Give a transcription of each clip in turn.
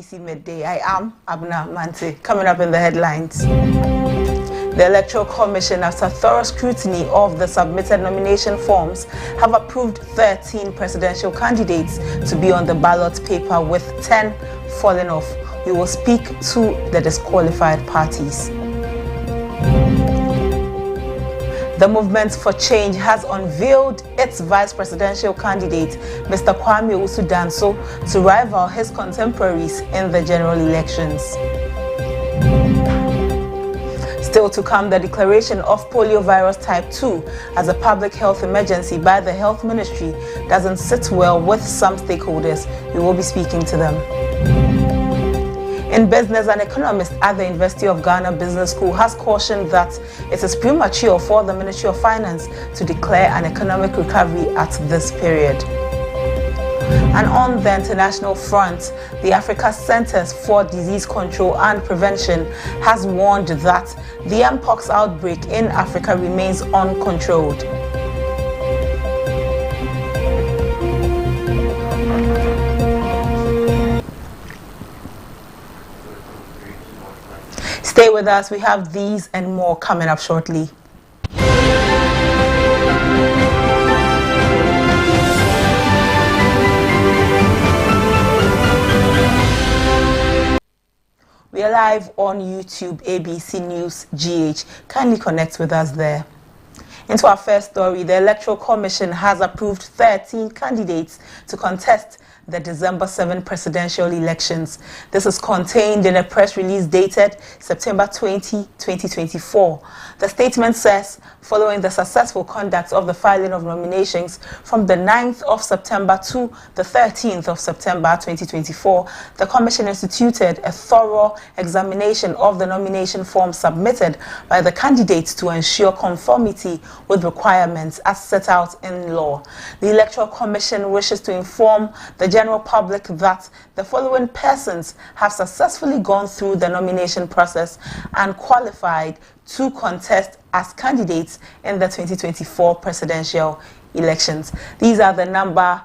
ABC Midday. I am Abna Mante. Coming up in the headlines. The Electoral Commission, after thorough scrutiny of the submitted nomination forms, have approved 13 presidential candidates to be on the ballot paper, with 10 falling off. We will speak to the disqualified parties. The Movement for Change has unveiled its vice presidential candidate, Mr. Kwame Owusu-Danso, to rival his contemporaries in the general elections. Still to come, the declaration of poliovirus type 2 as a public health emergency by the Health Ministry doesn't sit well with some stakeholders. We will be speaking to them. In business, an economist at the University of Ghana Business School has cautioned that it is premature for the Ministry of Finance to declare an economic recovery at this period. And on the international front, the Africa Centers for Disease Control and Prevention has warned that the Mpox outbreak in Africa remains uncontrolled. Stay with us. We have these and more coming up shortly. We are live on YouTube, ABC News GH. Kindly connect with us there. Into our first story, the Electoral Commission has approved 13 candidates to contest the December 7 presidential elections. This is contained in a press release dated September 20, 2024. The statement says, following the successful conduct of the filing of nominations from the 9th of September to the 13th of September 2024, the Commission instituted a thorough examination of the nomination forms submitted by the candidates to ensure conformity with requirements as set out in law. The Electoral Commission wishes to inform the general public that the following persons have successfully gone through the nomination process and qualified to contest as candidates in the 2024 presidential elections. These are the number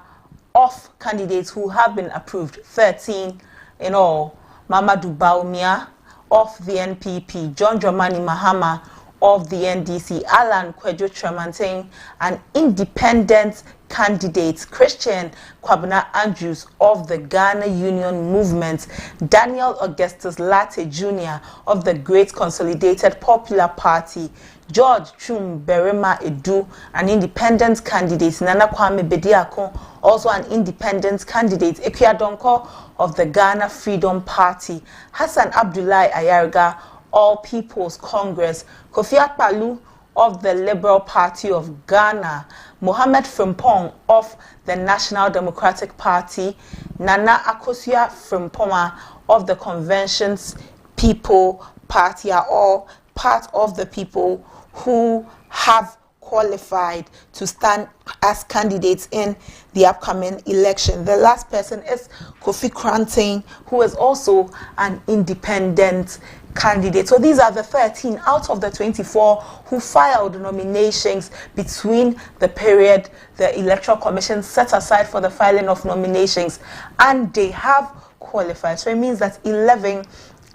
of candidates who have been approved, 13 in all. Mamadou Bawumia of the NPP, John Dramani Mahama of the NDC, Alan Kwadwo Tremanten, an independent candidate, Christian Kwabena Andrews of the Ghana Union Movement, Daniel Augustus Latte Jr. of the Great Consolidated Popular Party, George Chum Berema Edu, an independent candidate, Nana Kwame Bediako, also an independent candidate, Ekuya Donko of the Ghana Freedom Party, Hassan Abdullahi Ayariga, All People's Congress, Kofi Akpalu of the Liberal Party of Ghana, Mohamed Frimpong of the National Democratic Party, Nana Akosua Frimpoma of the Convention's People Party are all part of the people who have qualified to stand as candidates in the upcoming election. The last person is Kofi Krantain, who is also an independent candidate. So these are the 13 out of the 24 who filed nominations between the period the Electoral Commission set aside for the filing of nominations, and they have qualified. So it means that 11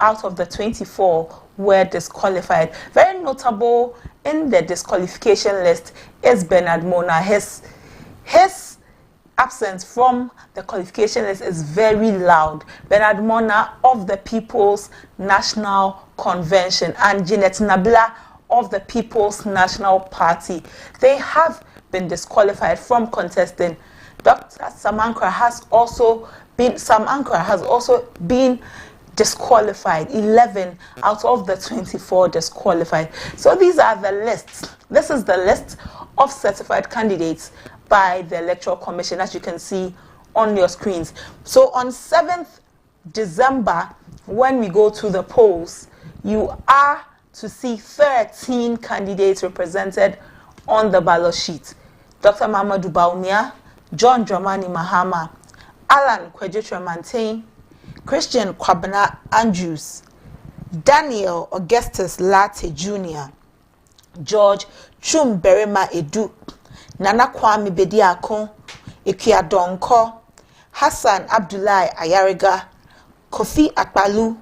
out of the 24 were disqualified. Very notable in the disqualification list is Bernard Mona. His absence from the qualification list is very loud. Bernard Mona of the People's National Convention and Janet Nabila of the People's National Party, they have been disqualified from contesting. Dr. Sam Ankrah has also been disqualified. 11 out of the 24 disqualified. So these are the lists. This is the list of certified candidates by the Electoral Commission, as you can see on your screens. So on 7th December, when we go to the polls, you are to see 13 candidates represented on the ballot sheet. Dr. Mamadou Bawumia, John Dramani Mahama, Alan Kwadwo Tremanten, Christian Kwabena Andrews, Daniel Augustus Latte Jr., George Chum Berema Edu, Nana Kwame Bediako, Ekuya Donko, Hassan Abdullahi Ayariga, Kofi Akpalu,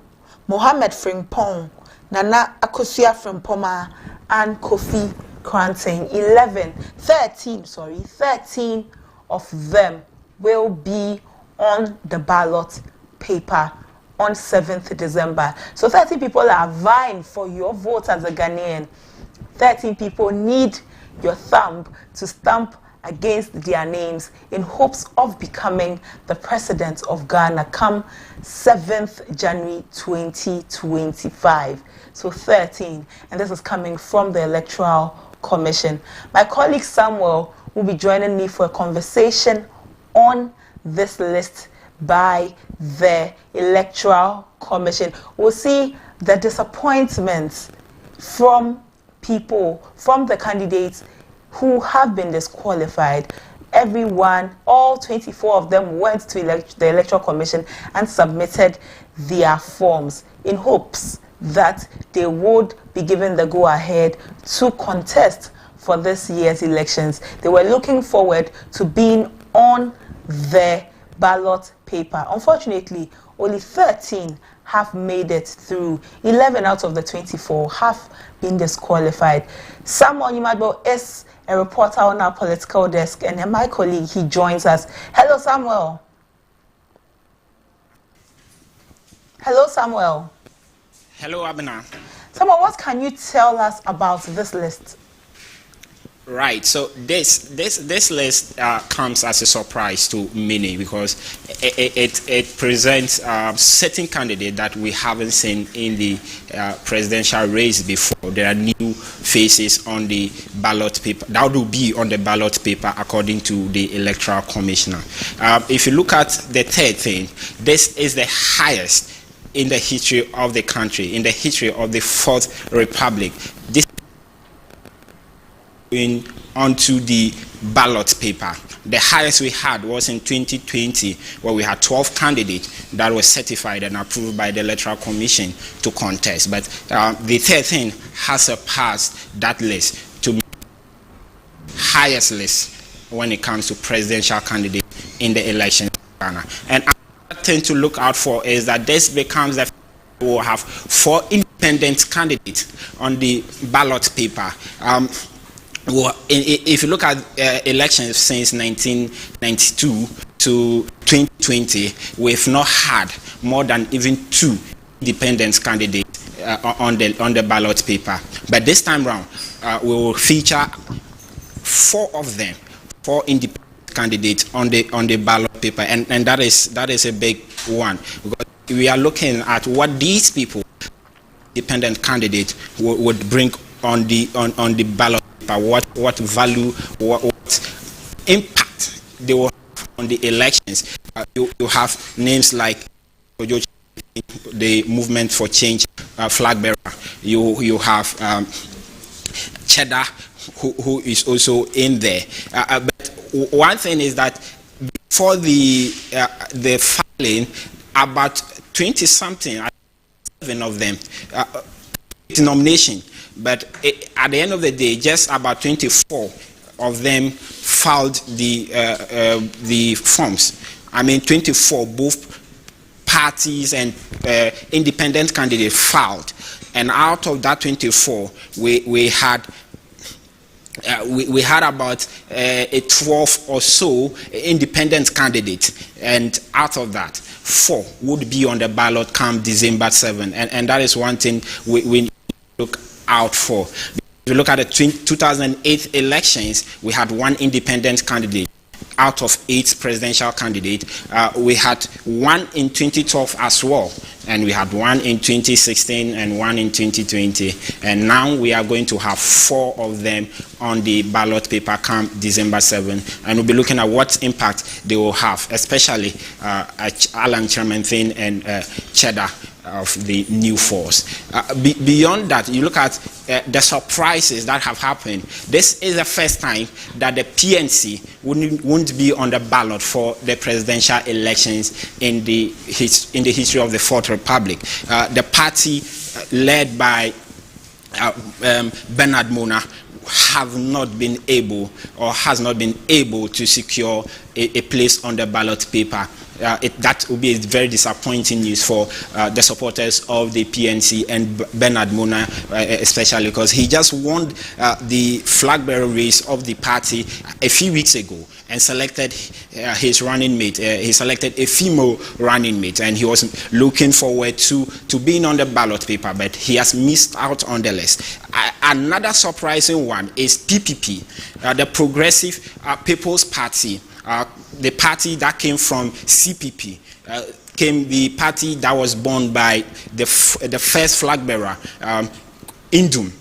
Mohammed Frimpong, Nana Akosua Frimpoma, and Kofi Kranting. 13 of them will be on the ballot paper on 7th December. So 13 people are vying for your vote as a Ghanaian. 13 people need your thumb to stamp against their names in hopes of becoming the president of Ghana come 7th January 2025. So 13, and this is coming from the Electoral Commission. My colleague Samuel will be joining me for a conversation on this list by the Electoral Commission. We'll see the disappointments from people, from the candidates who have been disqualified. Everyone, all 24 of them went to the Electoral Commission and submitted their forms in hopes that they would be given the go-ahead to contest for this year's elections. They were looking forward to being on the ballot paper. Unfortunately, only 13 have made it through. 11 out of the 24 have been disqualified. Samuel Nyimado is a reporter on our political desk, and my colleague, he joins us. Hello, Samuel. Hello, Samuel. Hello, Abena. Samuel, what can you tell us about this list? Right. So this list comes as a surprise to many because it presents certain candidates that we haven't seen in the presidential race before. There are new faces on the ballot paper that will be on the ballot paper according to the Electoral Commissioner. If you look at the third thing, this is the highest in the history of the country, in the history of the Fourth Republic. This onto the ballot paper. The highest we had was in 2020, where we had 12 candidates that were certified and approved by the Electoral Commission to contest. But the third thing has surpassed that list to be the highest list when it comes to presidential candidates in the election in Ghana. And another thing to look out for is that this becomes the we will have 4 independent candidates on the ballot paper. Well, if you look at elections since 1992 to 2020, we've not had more than even 2 independent candidates on the ballot paper. But this time round, we will feature 4 of them, 4 independent candidates on the ballot paper, and that is a big one because we are looking at what these people, independent candidates, would bring on the ballot. What value, what impact they will have on the elections. You have names like the Movement for Change flag bearer. You have Cheddar, who is also in there. But one thing is that before the filing, about 20-something, 7 of them, nomination. But at the end of the day, just about 24 of them filed the forms. I mean, 24, both parties and independent candidates filed. And out of that 24, we had about 12 or so independent candidates, and out of that, 4 would be on the ballot come December 7, and that is one thing we look out for. If you look at the 2008 elections, we had 1 independent candidate out of 8 presidential candidates. We had 1 in 2012 as well, and we had 1 in 2016 and 1 in 2020, and now we are going to have 4 of them on the ballot paper come December 7, and we'll be looking at what impact they will have, especially Alan Chermenthin and Cheddar of the new force. Beyond that, you look at the surprises that have happened. This is the first time that the PNC won't be on the ballot for the presidential elections in the history of the Fourth Republic. The party led by Bernard Mona has not been able to secure a place on the ballot paper. that will be a very disappointing news for the supporters of the PNC and Bernard Mona, especially because he just won the flag bearer race of the party a few weeks ago and selected his running mate. He selected a female running mate, and he was looking forward to being on the ballot paper, but he has missed out on the list. Another surprising one is PPP, the Progressive People's Party, the party that came from CPP. Came the party that was born by the first flag bearer, Indum,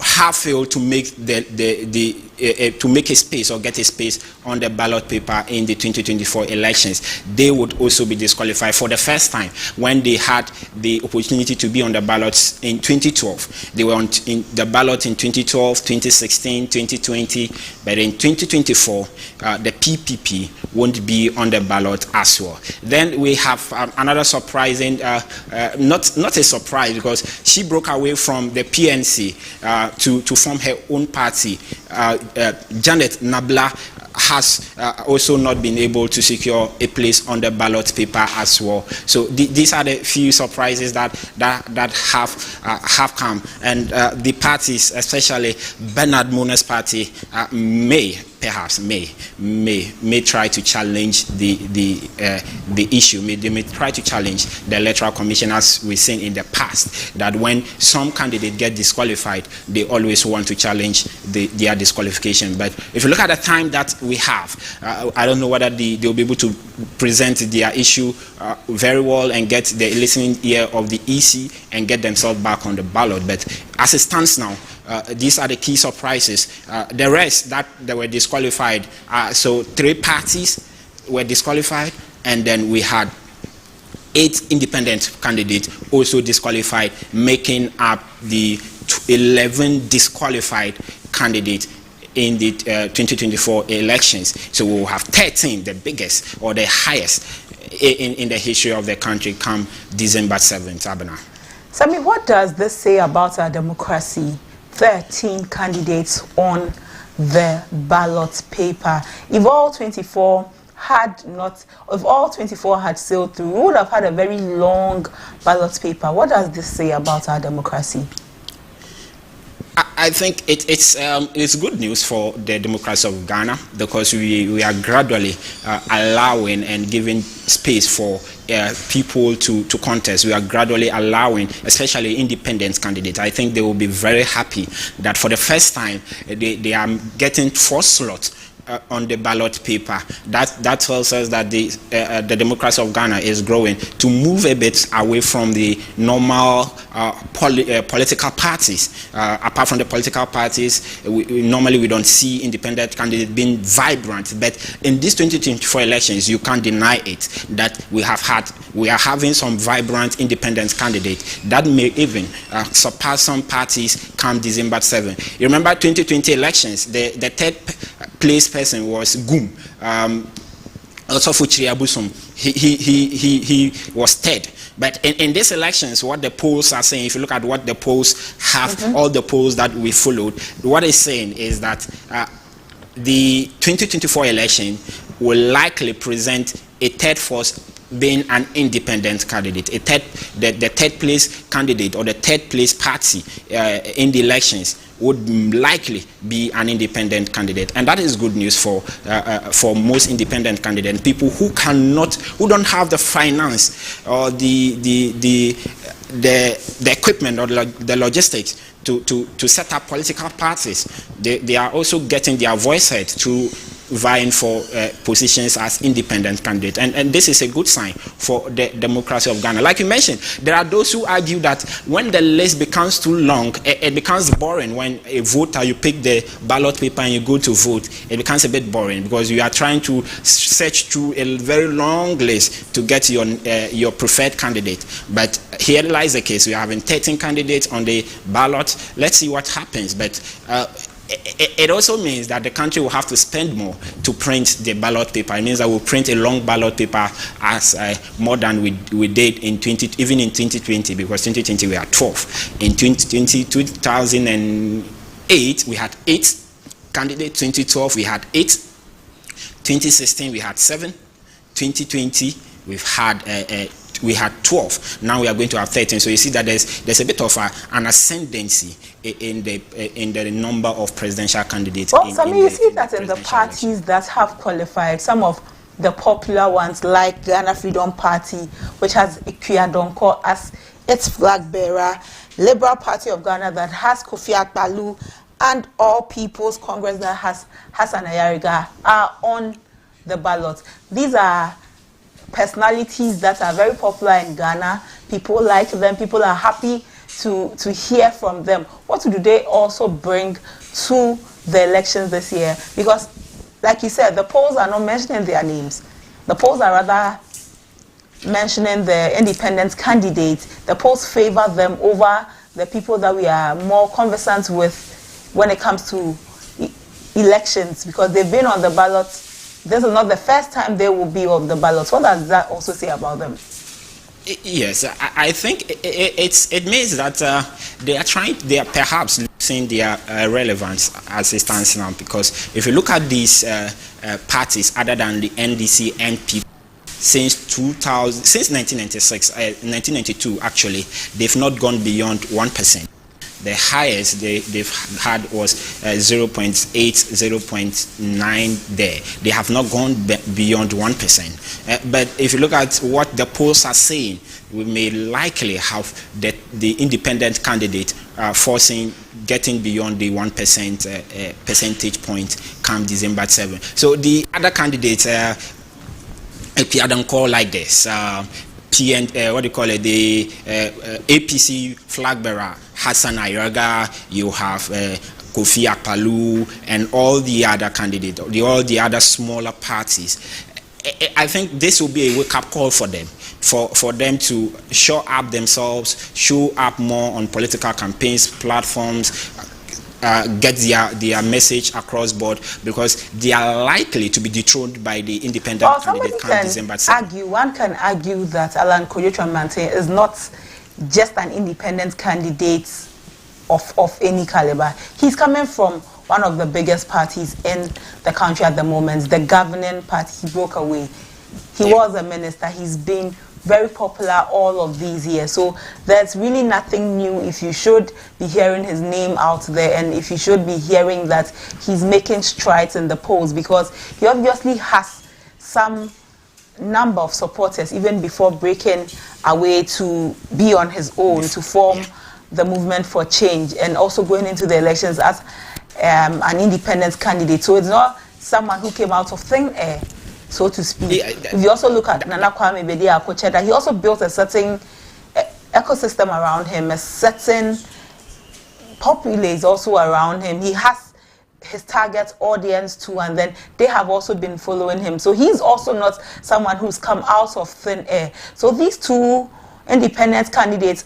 have failed to make to make a space or get a space on the ballot paper in the 2024 elections. They would also be disqualified for the first time. When they had the opportunity to be on the ballots in 2012, they were on the ballot in 2012, 2016, 2020, but in 2024, the PPP won't be on the ballot as well. Then we have another surprising, not a surprise, because she broke away from the PNC to form her own party. Janet Nabla has also not been able to secure a place on the ballot paper as well. So these are the few surprises that have come, and the parties, especially Bernard Mona's party, may try to challenge the issue. They may try to challenge the Electoral Commission, as we've seen in the past, that when some candidate get disqualified, they always want to challenge their disqualification. But if you look at the time that we have, I don't know whether they'll be able to present their issue very well and get the listening ear of the EC and get themselves back on the ballot. But as it stands now, these are the key surprises. The rest that were disqualified, so 3 parties were disqualified, and then we had 8 independent candidates also disqualified, making up the 11 disqualified candidates in the 2024 elections. So we will have 13, the biggest or the highest in the history of the country, come December 7th. Abena. Sami, what does this say about our democracy? 13 candidates on the ballot paper. If all 24 had sailed through, we would have had a very long ballot paper. What does this say about our democracy? I think it's good news for the democracy of Ghana, because we are gradually allowing and giving space for people to contest. We are gradually allowing, especially independent candidates. I think they will be very happy that for the first time they are getting 4 slots on the ballot paper. That tells us that the democracy of Ghana is growing to move a bit away from the normal political parties. Apart from the political parties, normally we don't see independent candidates being vibrant. But in these 2024 elections, you can't deny it that we are having some vibrant independent candidates that may even surpass some parties come December 7. You remember 2020 elections, the third place person was Gum. Also Fuchiri Abusum. He was third. But in these elections, what the polls are saying, if you look at what the polls have, all the polls that we followed, what it's saying is that the 2024 election will likely present a third force being an independent candidate, the third place candidate or the third place party in the elections would likely be an independent candidate, and that is good news for most independent candidates, people who don't have the finance or the equipment or the logistics to set up political parties. They are also getting their voice heard to vying for positions as independent candidates, and this is a good sign for the democracy of Ghana. Like you mentioned, there are those who argue that when the list becomes too long, it becomes boring. When a voter, you pick the ballot paper and you go to vote, it becomes a bit boring because you are trying to search through a very long list to get your preferred candidate. But here lies the case: we are having 13 candidates on the ballot. Let's see what happens. But it also means that the country will have to spend more to print the ballot paper. It means that we'll print a long ballot paper as more than we did even in 2020, because 2020 we had 12. In 2008 we had 8 candidates. 2012 we had 8. 2016 we had 7. 2020 we had 12. Now we are going to have 13. So you see that there's a bit of an ascendancy in the number of presidential candidates. Well, you see that in the parties that have qualified, some of the popular ones like Ghana Freedom Party, which has Ikuya Donko as its flag bearer, Liberal Party of Ghana that has Kofi Akpalu, and All People's Congress that has Hassan Ayariga are on the ballot. These are personalities that are very popular in Ghana. People like them. People are happy to hear from them. What do they also bring to the elections this year? Because, like you said, the polls are not mentioning their names. The polls are rather mentioning the independent candidates. The polls favor them over the people that we are more conversant with when it comes to elections, because they've been on the ballot. This is not the first time they will be on the ballot. What does that also say about them? Yes, I think it means that they are perhaps losing their relevance as it stands now, because if you look at these parties other than the NDC, NP, since 1996, 1992 actually, they've not gone beyond 1%. The highest they've had was 0.8, 0.9 there. They have not gone beyond 1%. But if you look at what the polls are saying, we may likely have the independent candidate getting beyond the 1% percentage point come December 7. So the other candidates, I don't call like this. The APC flag bearer Hassan Ayariga, you have Kofi Akpalu, and all the other candidates, all the other smaller parties. I think this will be a wake-up call for them, for them to show up themselves, show up more on political campaigns, platforms, get their message across board, because they are likely to be dethroned by the independent candidate come December 7. One can argue that Alan Kojo-Mante is not just an independent candidate of any caliber. He's coming from one of the biggest parties in the country at the moment, the governing party. He broke away. He was a minister. He's been very popular all of these years. So there's really nothing new if you should be hearing his name out there, and if you should be hearing that he's making strides in the polls, because he obviously has some number of supporters even before breaking away to be on his own, to form the movement for change, and also going into the elections as an independent candidate. So it's not someone who came out of thin air, so to speak. If you also look at Nana Kwame Bediako-Cheda, he also built a certain ecosystem around him, a certain populace also around him. He has his target audience too, and then they have also been following him. So he's also not someone who's come out of thin air. So these two independent candidates,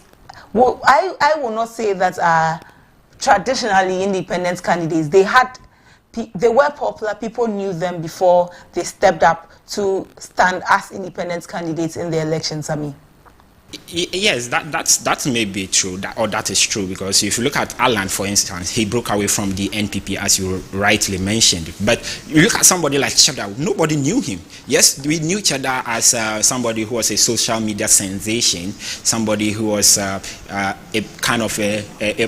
well, I will not say that are traditionally independent candidates. They were popular. People knew them before they stepped up to stand as independent candidates in the elections. I mean, yes, that may be true, that is true, because if you look at Alan, for instance, he broke away from the NPP, as you rightly mentioned. But you look at somebody like Cheda, nobody knew him. Yes, we knew Cheda as somebody who was a social media sensation, somebody who was a kind of a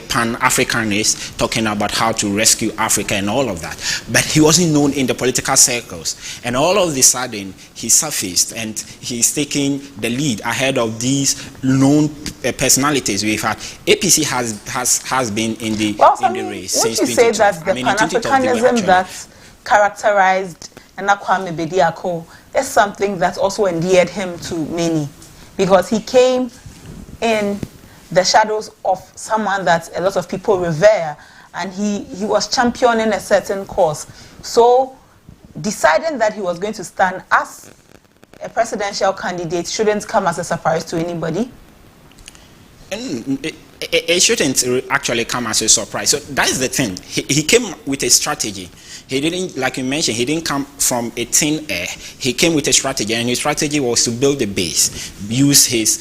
pan-Africanist, talking about how to rescue Africa and all of that. But he wasn't known in the political circles. And all of a sudden, he surfaced, and he's taking the lead ahead of these known personalities we've had. APC has been in the race since 2012. Would you say that the Pan-Africanism that characterized Nana Kwame Bediako is something that also endeared him to many, because he came in the shadows of someone that a lot of people revere, and he was championing a certain cause. So deciding that he was going to stand as a presidential candidate shouldn't come as a surprise to anybody. It shouldn't actually come as a surprise. So that's the thing. He came with a strategy. He didn't, like you mentioned, he didn't come from a thin air. He came with a strategy, and his strategy was to build a base, use his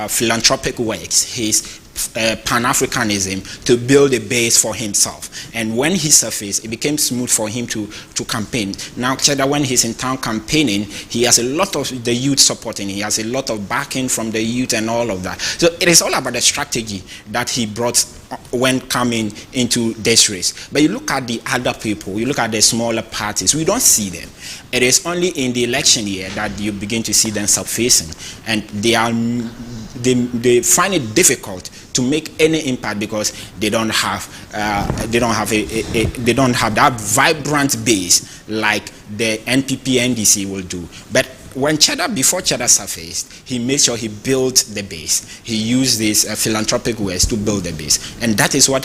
philanthropic works, his Pan-Africanism to build a base for himself. And when he surfaced, it became smooth for him to campaign. Now, Cheddar, when he's in town campaigning, he has a lot of the youth supporting. He has a lot of backing from the youth and all of that. So it is all about the strategy that he brought when coming into this race. But you look at the other people, you look at the smaller parties, we don't see them. It is only in the election year that you begin to see them surfacing, and they find it difficult to make any impact because they don't have that vibrant base like the NPP NDC will do. But before Cheddar surfaced, he made sure he built the base. He used these philanthropic ways to build the base, and that is what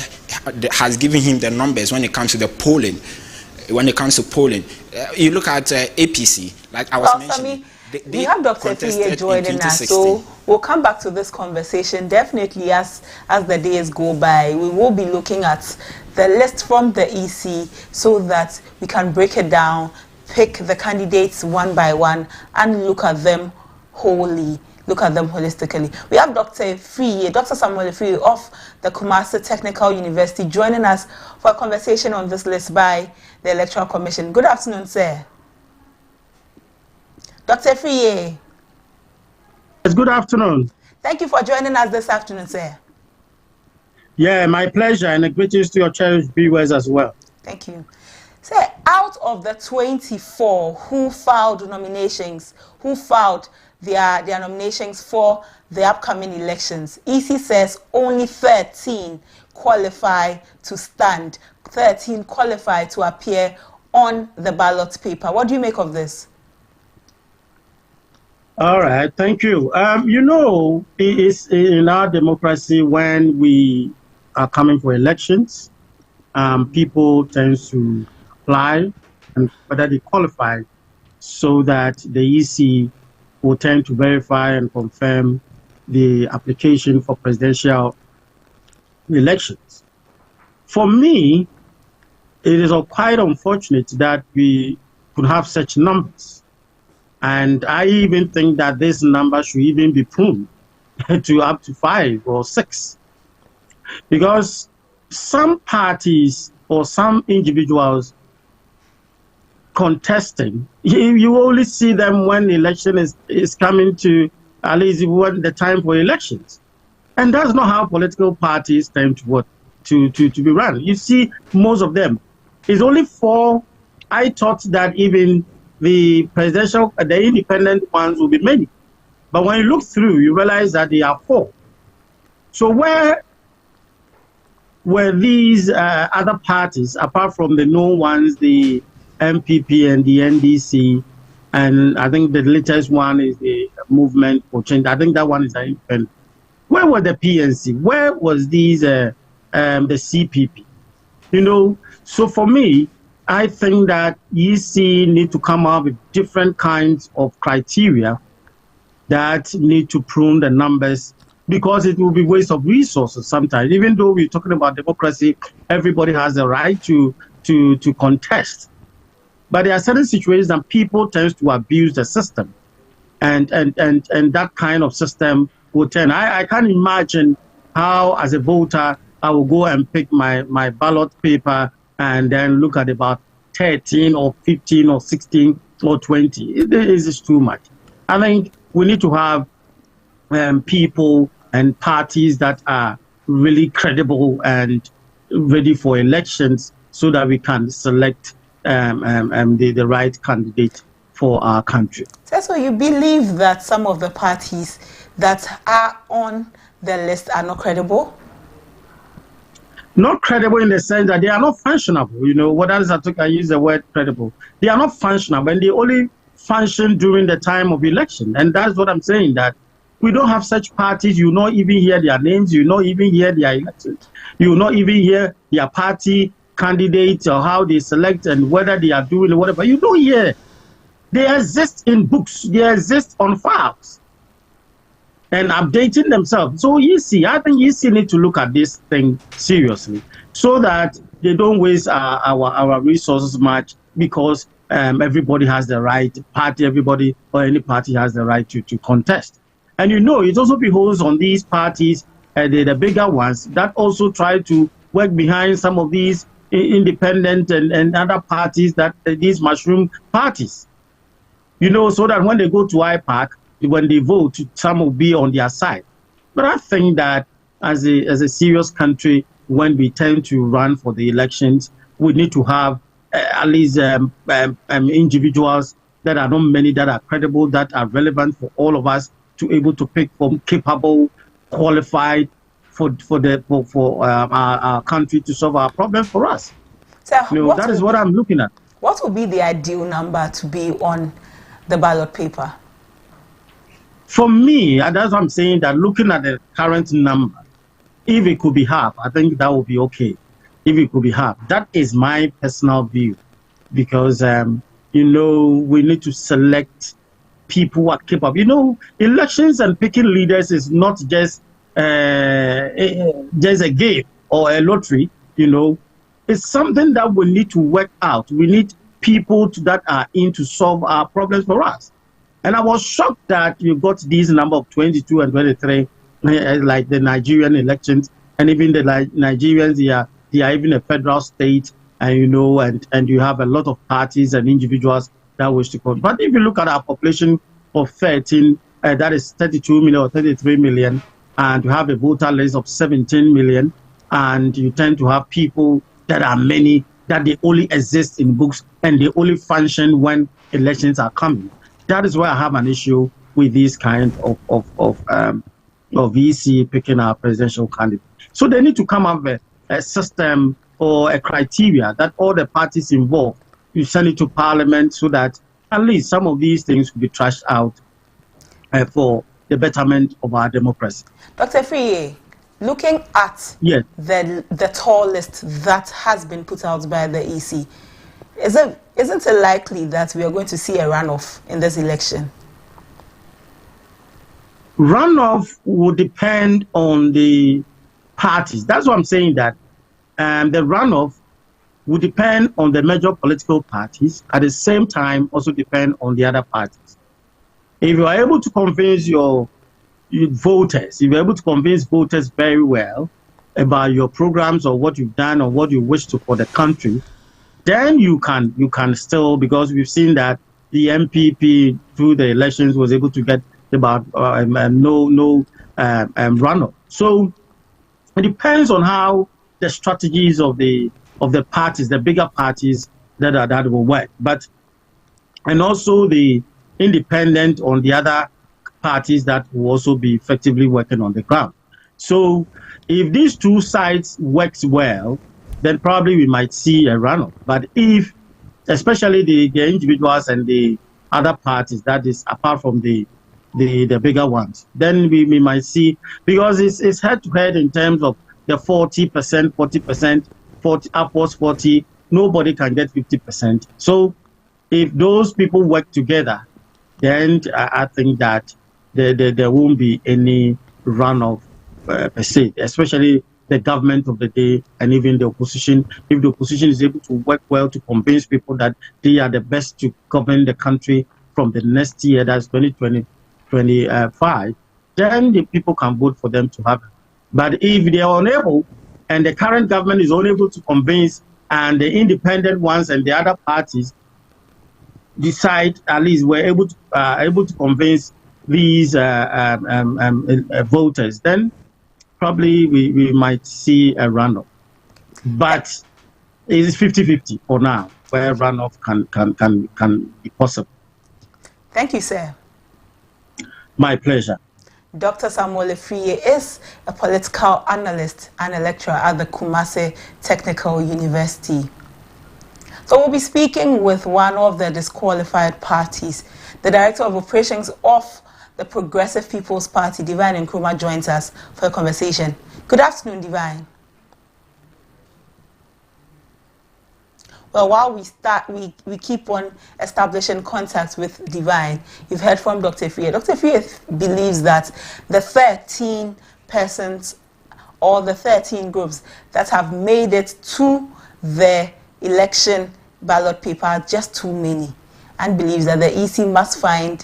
has given him the numbers when it comes to the polling. When it comes to polling, you look at APC, like I was mentioning. We have Dr. Fiye joining us, so we'll come back to this conversation definitely as the days go by. We will be looking at the list from the EC so that we can break it down, pick the candidates one by one, and look at them wholly. Look at them holistically. We have Dr. Samuel Fiye of the Kumasi Technical University joining us for a conversation on this list by the Electoral Commission. Good afternoon, sir. Dr. Fiye. Yes, good afternoon. Thank you for joining us this afternoon, sir. Yeah, my pleasure, and greetings to your cherished viewers as well. Thank you. Sir, out of the 24 who filed nominations, who filed their nominations for the upcoming elections, EC says only 13 qualify to stand, 13 qualify to appear on the ballot paper. What do you make of this? All right, thank you. You know, it is in our democracy when we are coming for elections, people tend to apply and whether they qualify so that the EC will tend to verify and confirm the application for presidential elections. For me, it is quite unfortunate that we could have such numbers. And I even think that this number should even be pruned to up to 5 or 6. Because some parties or some individuals contesting, you only see them when the election is coming to, at least when the time for elections. And that's not how political parties tend to be run. You see, most of them. It's only 4. I thought that even the presidential, the independent ones will be many. But when you look through, you realize that they are 4. So where were these other parties, apart from the known ones, the MPP and the NDC, and I think the latest one is the Movement for Change. I think that one is independent. Where were the PNC? Where was these the CPP? You know, so for me, I think that EC need to come up with different kinds of criteria that need to prune the numbers, because it will be waste of resources sometimes. Even though we're talking about democracy, everybody has the right to contest. But there are certain situations that people tend to abuse the system, and that kind of system will tend. I can't imagine how, as a voter, I will go and pick my ballot paper and then look at about 13 or 15 or 16 or 20. It is too much. I think we need to have people and parties that are really credible and ready for elections so that we can select the right candidate for our country. So you believe that some of the parties that are on the list are not credible? Not credible in the sense that they are not functionable. You know, what else I use the word credible. They are not functionable, and they only function during the time of election. And that's what I'm saying, that we don't have such parties. You not even hear their names. You not even hear their elections. You not even hear their party candidates or how they select and whether they are doing whatever. You don't hear. They exist in books. They exist on files and updating themselves. So I think EC need to look at this thing seriously so that they don't waste our resources much, because everybody has the right, everybody or any party has the right to contest. And you know, it also beholds on these parties the bigger ones that also try to work behind some of these independent and other parties, that these mushroom parties, so that when they go to IPAC, when they vote, some will be on their side. But I think that as a serious country, when we tend to run for the elections, we need to have at least individuals that are not many, that are credible, that are relevant for all of us to able to pick from, capable, qualified for our country to solve our problems for us. So that is what I'm looking at. What would be the ideal number to be on the ballot paper? For me, that's what I'm saying, that looking at the current number, if it could be half, I think that would be okay. If it could be half. That is my personal view, because, we need to select people who are capable. Elections and picking leaders is not just a game or a lottery. It's something that we need to work out. We need people that are in to solve our problems for us. And I was shocked that you got these number of 22 and 23, like the Nigerian elections, and even the Nigerians, they are even a federal state, and and you have a lot of parties and individuals that wish to come. But if you look at our population of 13, that is 32 million or 33 million, and you have a voter list of 17 million, and you tend to have people that are many, that they only exist in books and they only function when elections are coming. That is why I have an issue with this kind of VC picking our presidential candidate. So they need to come up with a system or a criteria that all the parties involved, you send it to Parliament, so that at least some of these things will be trashed out for the betterment of our democracy. Dr. Friye, looking at the tall list that has been put out by the EC, isn't it likely that we are going to see a runoff in this election? Runoff will depend on the parties. That's what I'm saying, that the runoff will depend on the major political parties, at the same time also depend on the other parties. If you are able to convince your voters, if you're able to convince voters very well about your programs or what you've done or what you wish to for the country, then you can still, because we've seen that the MPP through the elections was able to get about no runoff. So it depends on how the strategies of the parties, the bigger parties that will work, and also the independent on the other parties that will also be effectively working on the ground. So if these two sides works well, then probably we might see a runoff. But if, especially the individuals and the other parties, that is apart from the bigger ones, then we might see, because it's head to head in terms of the 40%, 40%, 40 upwards 40, nobody can get 50%. So if those people work together, then I think that there won't be any runoff per se, especially the government of the day and even the opposition. If the opposition is able to work well to convince people that they are the best to govern the country from the next year, that's 2025, then the people can vote for them to have it. But if they are unable, and the current government is unable to convince, and the independent ones and the other parties decide, at least we're able to convince these voters, then probably we might see a runoff. But it is 50-50 for now, where runoff can be possible. Thank you, sir. My pleasure. Dr. Samuel Friye is a political analyst and a lecturer at the Kumasi Technical University. So we'll be speaking with one of the disqualified parties. The Director of Operations of the Progressive People's Party, Divine Nkrumah, joins us for a conversation. Good afternoon, Divine. Well, while we keep on establishing contact with Divine, you've heard from Dr. Friye. Dr. Friye believes that the 13 persons or the 13 groups that have made it to the election ballot paper are just too many, and believes that the EC must find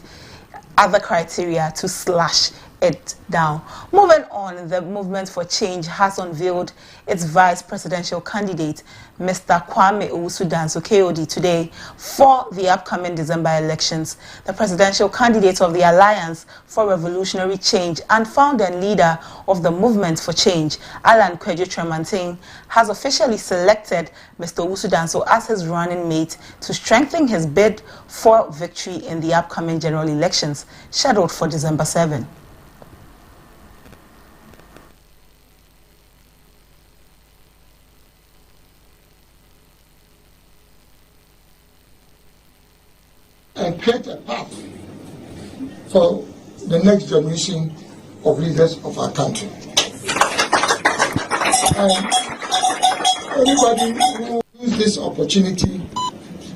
other criteria to slash it down. Moving on, the Movement for Change has unveiled its vice presidential candidate, Mr. Kwame Owusu-Danso KOD, today for the upcoming December elections. The presidential candidate of the Alliance for Revolutionary Change and founder and leader of the Movement for Change, Alan Kweju Tremantin, has officially selected Mr. Owusu-Danso as his running mate to strengthen his bid for victory in the upcoming general elections, scheduled for December 7. And create a path for the next generation of leaders of our country. And anybody who uses this opportunity,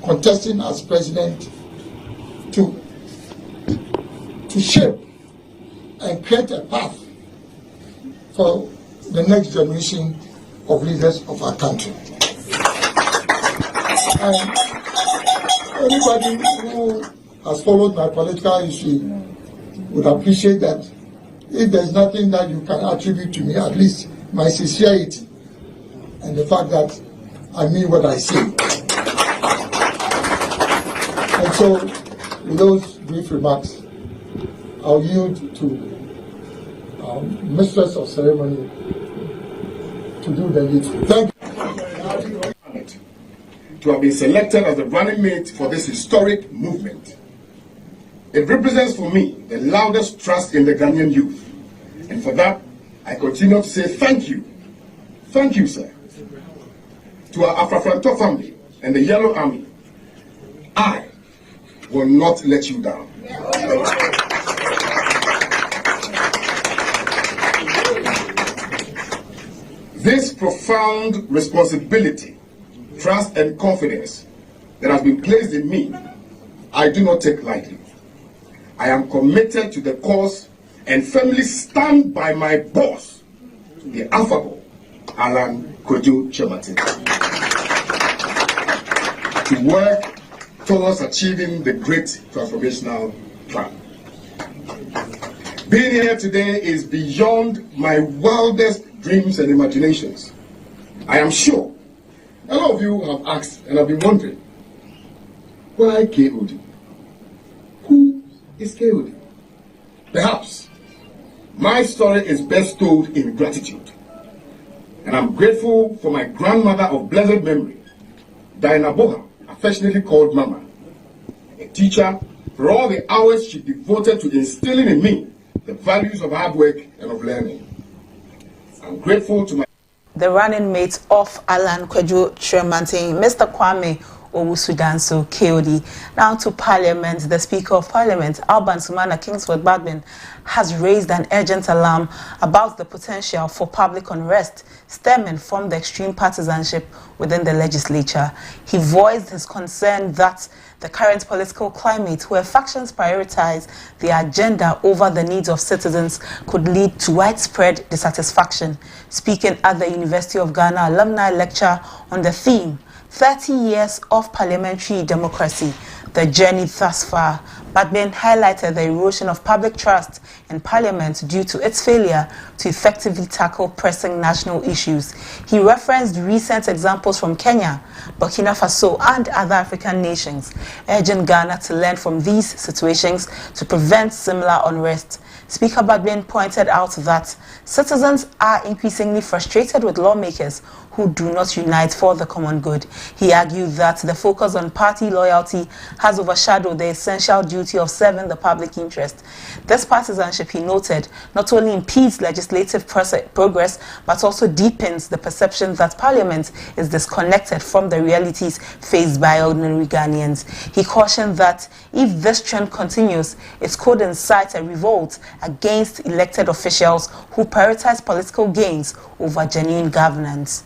contesting as president, to shape and create a path for the next generation of leaders of our country. And anybody who has followed my political history would appreciate that if there's nothing that you can attribute to me, at least my sincerity and the fact that I mean what I say. And so, with those brief remarks, I'll yield to Mistress of Ceremony to do the needful. Thank you. To have been selected as the running mate for this historic movement. It represents for me the loudest trust in the Ghanaian youth. And for that, I continue to say thank you. Thank you, sir. To our Afrafranto family and the Yellow Army, I will not let you down. This profound responsibility, trust and confidence that has been placed in me, I do not take lightly. I am committed to the cause and firmly stand by my boss, the affable Alan Kweju Tremantin, to work towards achieving the great transformational plan. Being here today is beyond my wildest dreams and imaginations. I am sure a lot of you have asked and have been wondering, why KOD? Who is KOD? Perhaps my story is best told in gratitude. And I'm grateful for my grandmother of blessed memory, Diana Boha, affectionately called Mama, a teacher, for all the hours she devoted to instilling in me the values of hard work and of learning. I'm grateful to my the running mate of Alan Kweju Tremantin, Mr. Kwame Owusu-Danso KOD. Now to Parliament. The Speaker of Parliament, Alban Sumana Kingsford Badman, has raised an urgent alarm about the potential for public unrest stemming from the extreme partisanship within the legislature. He voiced his concern that the current political climate, where factions prioritize their agenda over the needs of citizens, could lead to widespread dissatisfaction. Speaking at the University of Ghana alumni lecture on the theme 30 years of parliamentary democracy, the journey thus far, Badman highlighted the erosion of public trust in Parliament due to its failure to effectively tackle pressing national issues. He referenced recent examples from Kenya, Burkina Faso and other African nations, urging Ghana to learn from these situations to prevent similar unrest. Speaker Badman pointed out that citizens are increasingly frustrated with lawmakers who do not unite for the common good. He argued that the focus on party loyalty has overshadowed the essential duty of serving the public interest. This partisanship, he noted, not only impedes legislative progress, but also deepens the perception that Parliament is disconnected from the realities faced by ordinary Ghanaians. He cautioned that if this trend continues, it could incite a revolt against elected officials who prioritize political gains over genuine governance.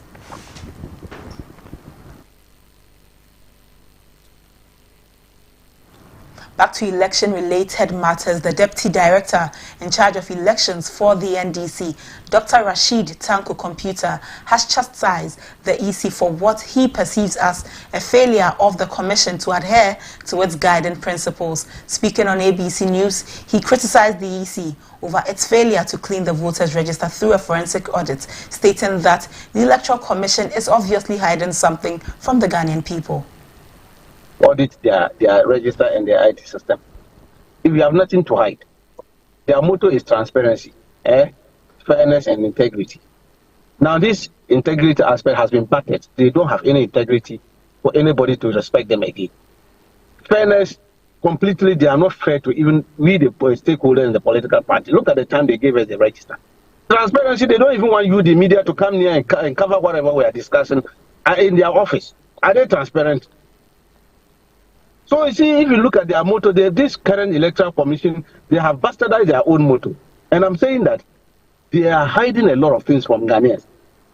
Back to election-related matters, the Deputy Director in charge of elections for the NDC, Dr. Rashid Tanko Computer, has chastised the EC for what he perceives as a failure of the Commission to adhere to its guiding principles. Speaking on ABC News, he criticized the EC over its failure to clean the voters' register through a forensic audit, stating that the Electoral Commission is obviously hiding something from the Ghanaian people. Audit their register and their IT system. If you have nothing to hide, their motto is transparency, fairness and integrity. Now this integrity aspect has been battered. They don't have any integrity for anybody to respect them again. Fairness, completely, they are not fair to even we the stakeholders in the political party. Look at the time they gave us the register. Transparency, they don't even want you, the media, to come near and cover whatever we are discussing in their office. Are they transparent? So you see, if you look at their motto, this current electoral commission, they have bastardized their own motto. And I'm saying that they are hiding a lot of things from Ghanaians.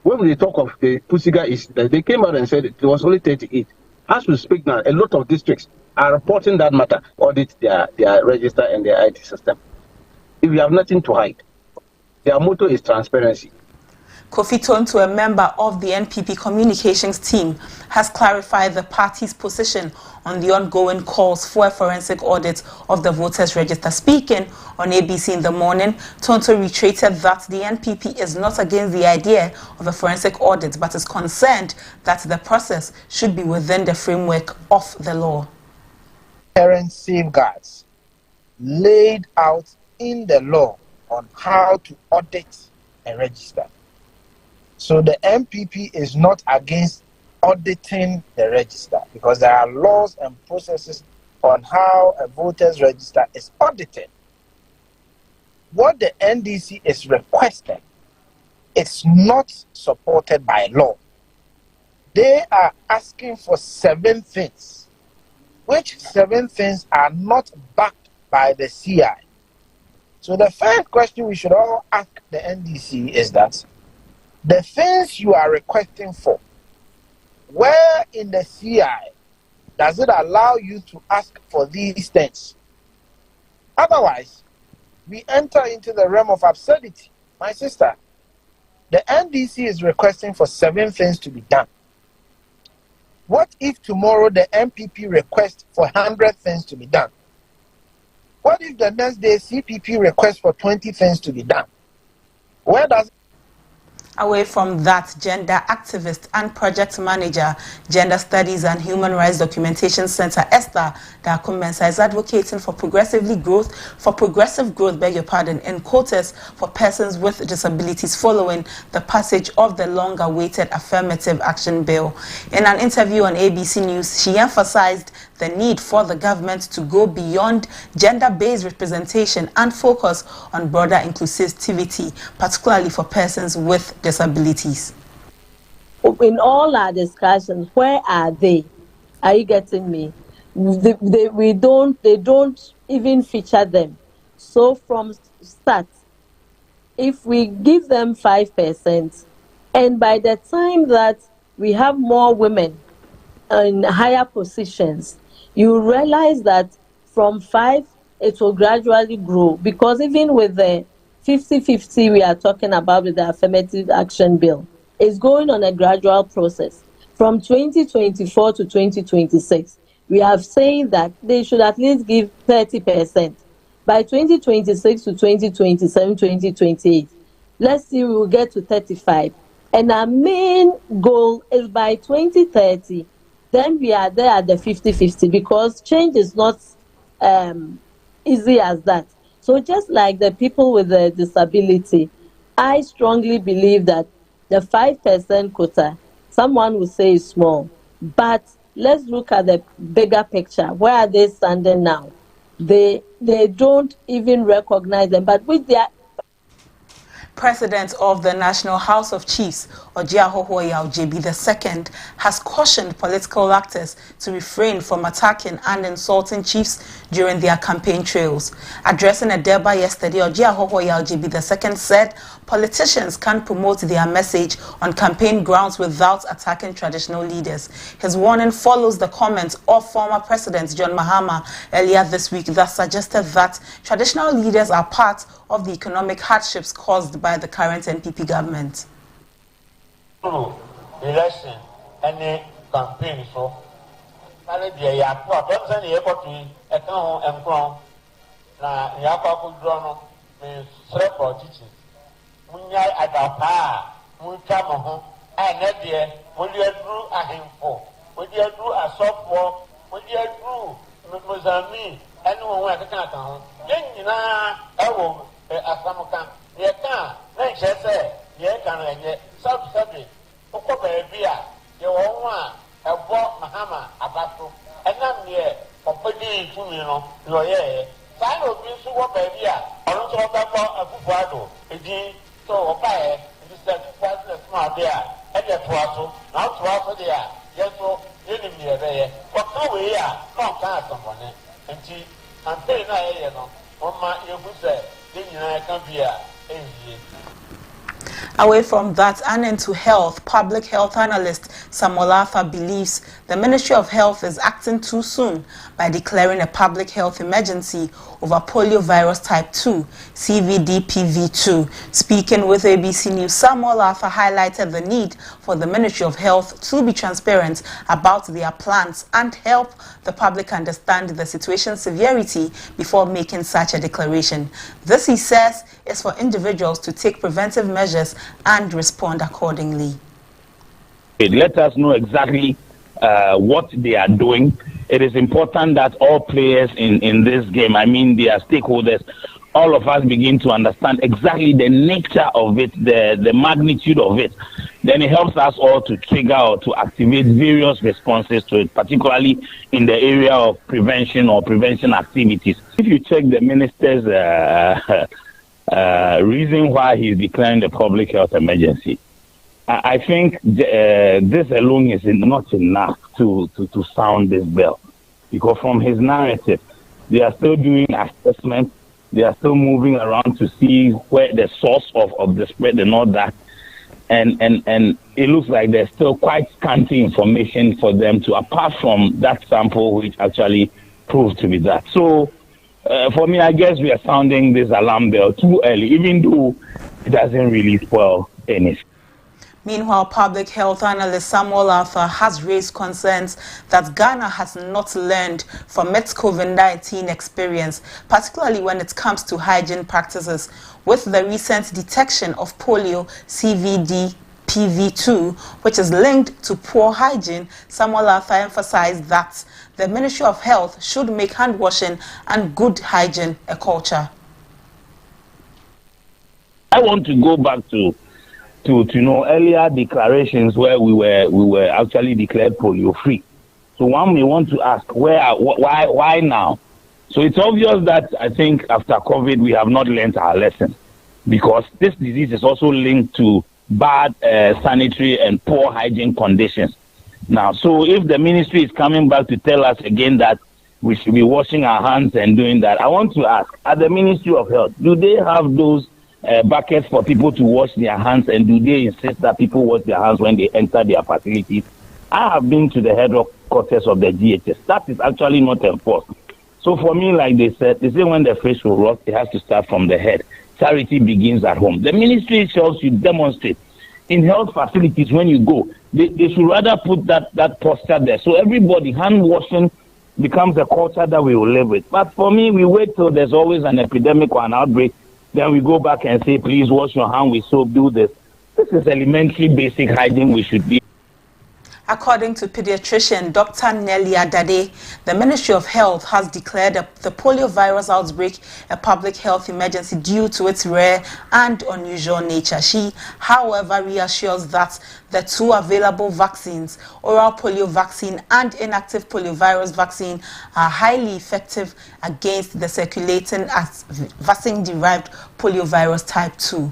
When we talk of the Pusiga issue, they came out and said it was only 38. As we speak now, a lot of districts are reporting that matter, audit their register and their IT system. If you have nothing to hide, their motto is transparency. Kofi Tonto, a member of the NPP communications team, has clarified the party's position on the ongoing calls for a forensic audit of the voters' register. Speaking on ABC in the morning, Tonto reiterated that the NPP is not against the idea of a forensic audit, but is concerned that the process should be within the framework of the law. Current safeguards laid out in the law on how to audit a register. So the MPP is not against auditing the register because there are laws and processes on how a voter's register is audited. What the NDC is requesting is not supported by law. They are asking for 7 things, which 7 things are not backed by the CI. So the first question we should all ask the NDC is that the things you are requesting for, where in the CI does it allow you to ask for these things? Otherwise, we enter into the realm of absurdity. My sister, the NDC is requesting for 7 things to be done. What if tomorrow the MPP requests for 100 things to be done? What if the next day CPP requests for 20 things to be done? Where does Away from that, gender activist and project manager, Gender Studies and Human Rights Documentation Center, Esther Dakumensa, is advocating for progressive growth, in quotas for persons with disabilities following the passage of the long-awaited Affirmative Action Bill. In an interview on ABC News, she emphasized the need for the government to go beyond gender-based representation and focus on broader inclusivity, particularly for persons with disabilities. In all our discussions, where are they? Are you getting me? They don't even feature them. So from start, if we give them 5%, and by the time that we have more women in higher positions, you realize that from 5, it will gradually grow. Because even with the 50-50 we are talking about with the Affirmative Action Bill, it's going on a gradual process. From 2024 to 2026, we have saying that they should at least give 30%. By 2026 to 2027, 2028, let's see, we will get to 35. And our main goal is by 2030, then we are there at the 50-50, because change is not easy as that. So just like the people with a disability, I strongly believe that the 5% quota, someone will say is small, but let's look at the bigger picture. Where are they standing now? They don't even recognize them, but with their President of the National House of Chiefs, Ojiahohoyao JB II, has cautioned political actors to refrain from attacking and insulting chiefs during their campaign trails. Addressing a Durban yesterday, Ojiahohoyao JB II said politicians can't promote their message on campaign grounds without attacking traditional leaders. His warning follows the comments of former President John Mahama earlier this week that suggested that traditional leaders are part of the economic hardships caused by the current NPP government. Election any campaign so ale dia ya ko abamsa ne yekotu e kan ho enkron na ya kwa ko dro no me fre politics munya adapa muta mo ho na dia wodi adru ahemfo wodi adru asofo wodi adru mozami ene wo wa kan kan ho nyina ewo asamuka ye kan na chese ye kan enye subsidy oko baby a ye wo wa ebo mahama abato enam ye opedi tumi no yo ye sai no bi so wo baby a onu so ba ko afufuado edi so opa e di set fast smart there e de to aso na to aso there ye so ye ni mi ebe ye ko ka we a no ka asomone enti campaign na ye no o ma ye hu se ye nyina kan bia enzie. Away from that and into health, public health analyst Samuel Arthur believes the Ministry of Health is acting too soon by declaring a public health emergency over poliovirus type 2, CVD-PV2. Speaking with ABC News, Samuel Arthur highlighted the need for the Ministry of Health to be transparent about their plans and help the public understand the situation's severity before making such a declaration. This, he says, is for individuals to take preventive measures and respond accordingly. Let us know exactly what they are doing. It is important that all players in this game, I mean their stakeholders, all of us begin to understand exactly the nature of it, the magnitude of it. Then it helps us all to trigger or to activate various responses to it, particularly in the area of prevention or prevention activities. If you check the minister's reason why he's declaring the public health emergency, I think this alone is not enough to sound this bell, because from his narrative, they are still doing assessment, they are still moving around to see where the source of the spread and all that, and it looks like there's still quite scanty information for them to, apart from that sample which actually proved to be that. So for me, I guess we are sounding this alarm bell too early, even though it doesn't really spoil anything. Meanwhile, public health analyst Samuel Arthur has raised concerns that Ghana has not learned from its COVID-19 experience, particularly when it comes to hygiene practices. With the recent detection of polio CVD-PV2, which is linked to poor hygiene, Samuel Arthur emphasized that the Ministry of Health should make hand washing and good hygiene a culture. I want to go back to earlier declarations where we were actually declared polio free. So one may want to ask why now? So it's obvious that I think after COVID we have not learned our lesson, because this disease is also linked to bad sanitary and poor hygiene conditions. Now, so if the ministry is coming back to tell us again that we should be washing our hands and doing that, I want to ask, at the Ministry of Health, do they have those buckets for people to wash their hands, and do they insist that people wash their hands when they enter their facilities? I have been to the headquarters of the GHS. That is actually not enforced. So for me, like they say when the fish will rot, it has to start from the head. Charity begins at home. The ministry itself should demonstrate in health facilities when you go. They should rather put that posture there. So everybody, hand washing becomes a culture that we will live with. But for me, we wait till there's always an epidemic or an outbreak. Then we go back and say, please wash your hand with soap, do this. This is elementary basic hygiene we should be. According to pediatrician Dr. Nelly Adade, the Ministry of Health has declared the poliovirus outbreak a public health emergency due to its rare and unusual nature. She, however, reassures that the two available vaccines, oral polio vaccine and inactive poliovirus vaccine, are highly effective against the circulating vaccine-derived poliovirus type 2.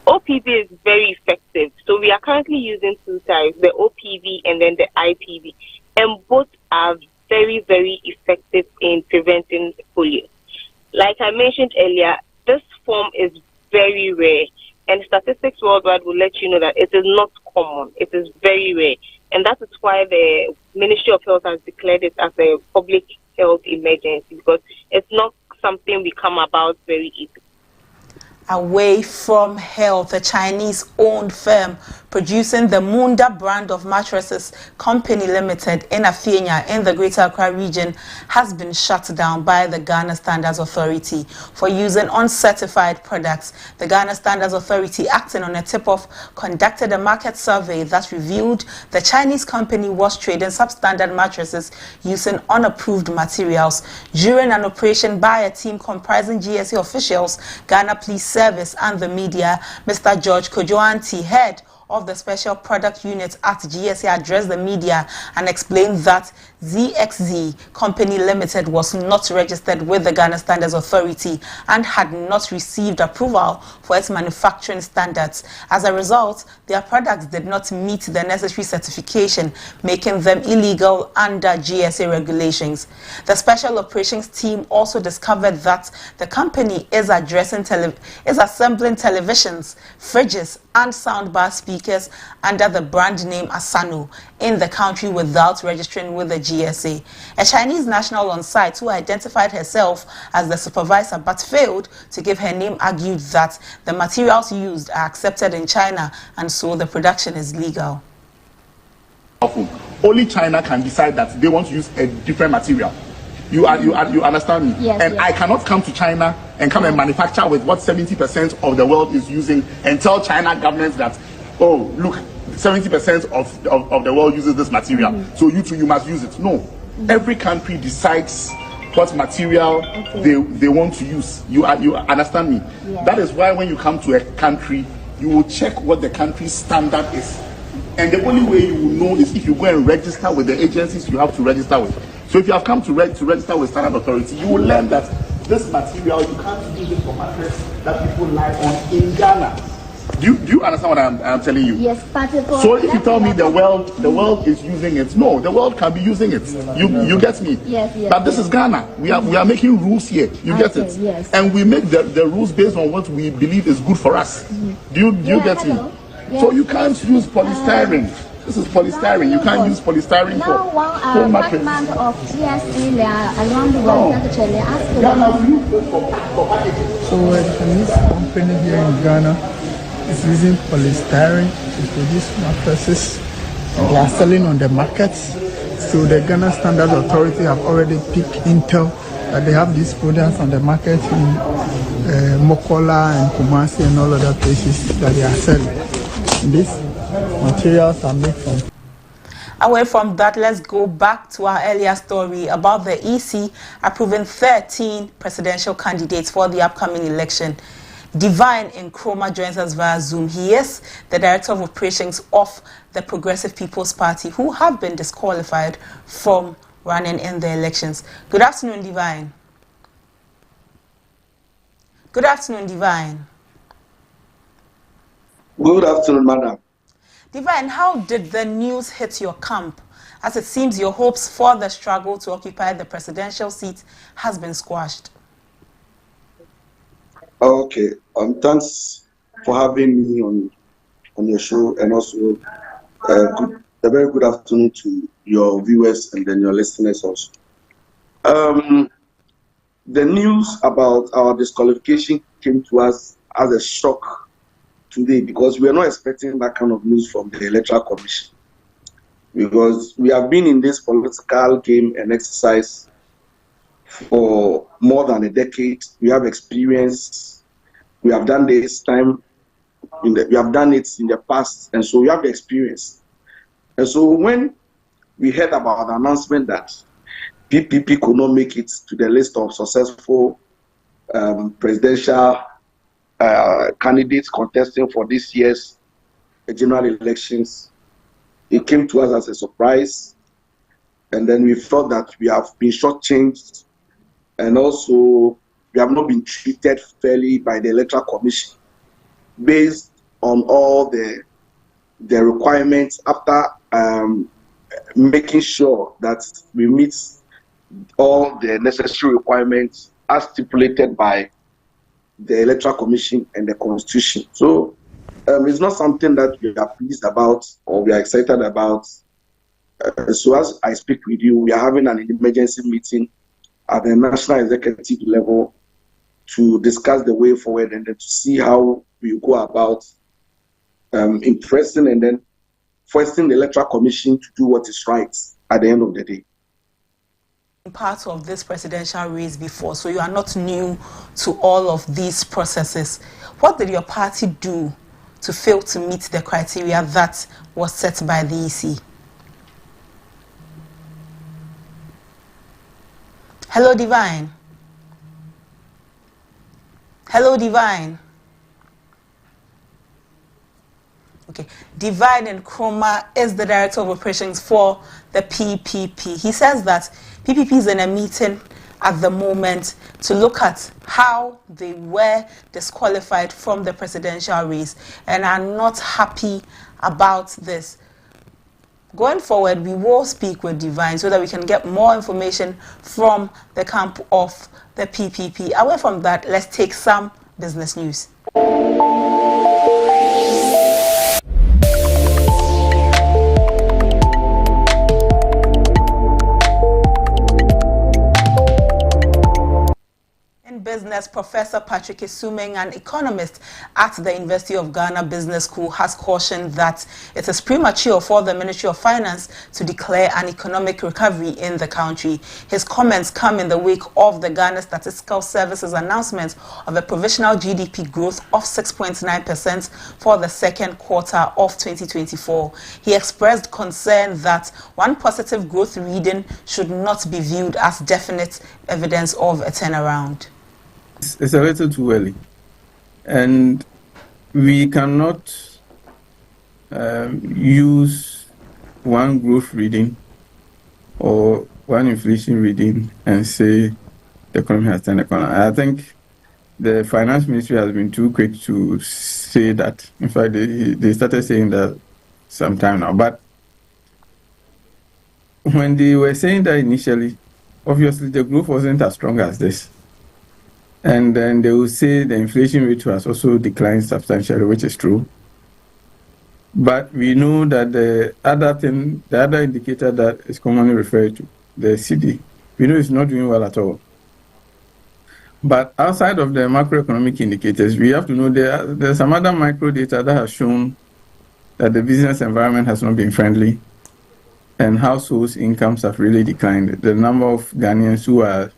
OPV is very effective. So we are currently using two types, the OPV and then the IPV. And both are very, very effective in preventing polio. Like I mentioned earlier, this form is very rare. And statistics worldwide will let you know that it is not common. It is very rare. And that is why the Ministry of Health has declared it as a public health emergency, because it's not something we come about very easily. Away from health, a Chinese-owned firm producing the Munda brand of mattresses company limited in Afienya in the Greater Accra region has been shut down by the Ghana Standards Authority for using uncertified products. The Ghana Standards Authority, acting on a tip-off, conducted a market survey that revealed the Chinese company was trading substandard mattresses using unapproved materials. During an operation by a team comprising GSA officials, Ghana Police Service and the media, Mr. George Kojoanti, head of the Special Product Unit at GSA, addressed the media and explained that ZXZ Company Limited was not registered with the Ghana Standards Authority and had not received approval for its manufacturing standards. As a result, their products did not meet the necessary certification, making them illegal under GSA regulations. The Special Operations Team also discovered that the company is assembling televisions, fridges, and soundbar speakers under the brand name Asano in the country without registering with the GSA. A Chinese national on site who identified herself as the supervisor but failed to give her name argued that the materials used are accepted in China and so the production is legal. Only China can decide that they want to use a different material. You understand me? Yes, and yes. I cannot come to China and come and manufacture with what 70% of the world is using and tell China governments that, oh, look, 70% of the world uses this material, so you too, you must use it. No. Every country decides what material they want to use. You understand me? Yes. That is why when you come to a country, you will check what the country's standard is. And the only way you will know is if you go and register with the agencies you have to register with. So if you have come to register with Standard Authority, you will learn that this material, you can't use it for mattress that people lie on in Ghana. Do you understand what I'm telling you? Yes, particular. So if you tell me the world is using it, no, the world can be using it. You get me? Yes, yes. But this is Ghana. We are making rules here. You get it? Yes. And we make the rules based on what we believe is good for us. Do you get me? Yes. So you can't use polystyrene. This is polystyrene. You can't use polystyrene for home mattress. Of GSA around the world actually asking. So a Chinese company here in Ghana is using polystyrene to produce mattresses. They are selling on the markets. So the Ghana Standards Authority have already picked intel that they have these products on the market in Mokola and Kumasi and all other places that they are selling. These materials are made from. Away from that, let's go back to our earlier story about the EC approving 13 presidential candidates for the upcoming election. Divine Nkrumah joins us via Zoom. He is the Director of Operations of the Progressive People's Party, who have been disqualified from running in the elections. Good afternoon, Divine. Good afternoon, Divine. Good afternoon, madam. Divine, how did the news hit your camp? As it seems your hopes for the struggle to occupy the presidential seat has been squashed. Okay, thanks for having me on your show, and also a very good afternoon to your viewers and then your listeners also. The news about our disqualification came to us as a shock today because we are not expecting that kind of news from the Electoral Commission, because we have been in this political game and exercise for more than a decade. We have experience. We have done this time. We have done it in the past, and so we have the experience. And so when we heard about the announcement that PPP could not make it to the list of successful presidential candidates contesting for this year's general elections, it came to us as a surprise. And then we thought that we have been shortchanged, and also we have not been treated fairly by the Electoral Commission based on all the requirements after making sure that we meet all the necessary requirements as stipulated by the Electoral Commission and the Constitution. So it's not something that we are pleased about or we are excited about. So as I speak with you, we are having an emergency meeting at the national executive level to discuss the way forward and then to see how we go about impressing and then forcing the Electoral Commission to do what is right at the end of the day. Part of this presidential race before, so you are not new to all of these processes. What did your party do to fail to meet the criteria that was set by the EC? Hello, Divine. Hello, Divine. Okay, Divine and Chroma is the Director of Operations for the PPP. He says that PPP is in a meeting at the moment to look at how they were disqualified from the presidential race and are not happy about this. Going forward, we will speak with Divine so that we can get more information from the camp of the PPP. Away from that, let's take some business news. Business, Professor Patrick Isumeng, an economist at the University of Ghana Business School, has cautioned that it is premature for the Ministry of Finance to declare an economic recovery in the country. His comments come in the wake of the Ghana Statistical Service's announcement of a provisional GDP growth of 6.9% for the second quarter of 2024. He expressed concern that one positive growth reading should not be viewed as definite evidence of a turnaround. It's a little too early, and we cannot use one growth reading or one inflation reading and say the economy has turned the corner. I think the finance ministry has been too quick to say that. In fact, they started saying that some time now. But when they were saying that initially, obviously the growth wasn't as strong as this. And then they will say the inflation rate has also declined substantially, which is true. But we know that the other indicator that is commonly referred to, the CD, we know it's not doing well at all. But outside of the macroeconomic indicators, we have to know there's some other micro data that has shown that the business environment has not been friendly and households' incomes have really declined. The number of Ghanaians who are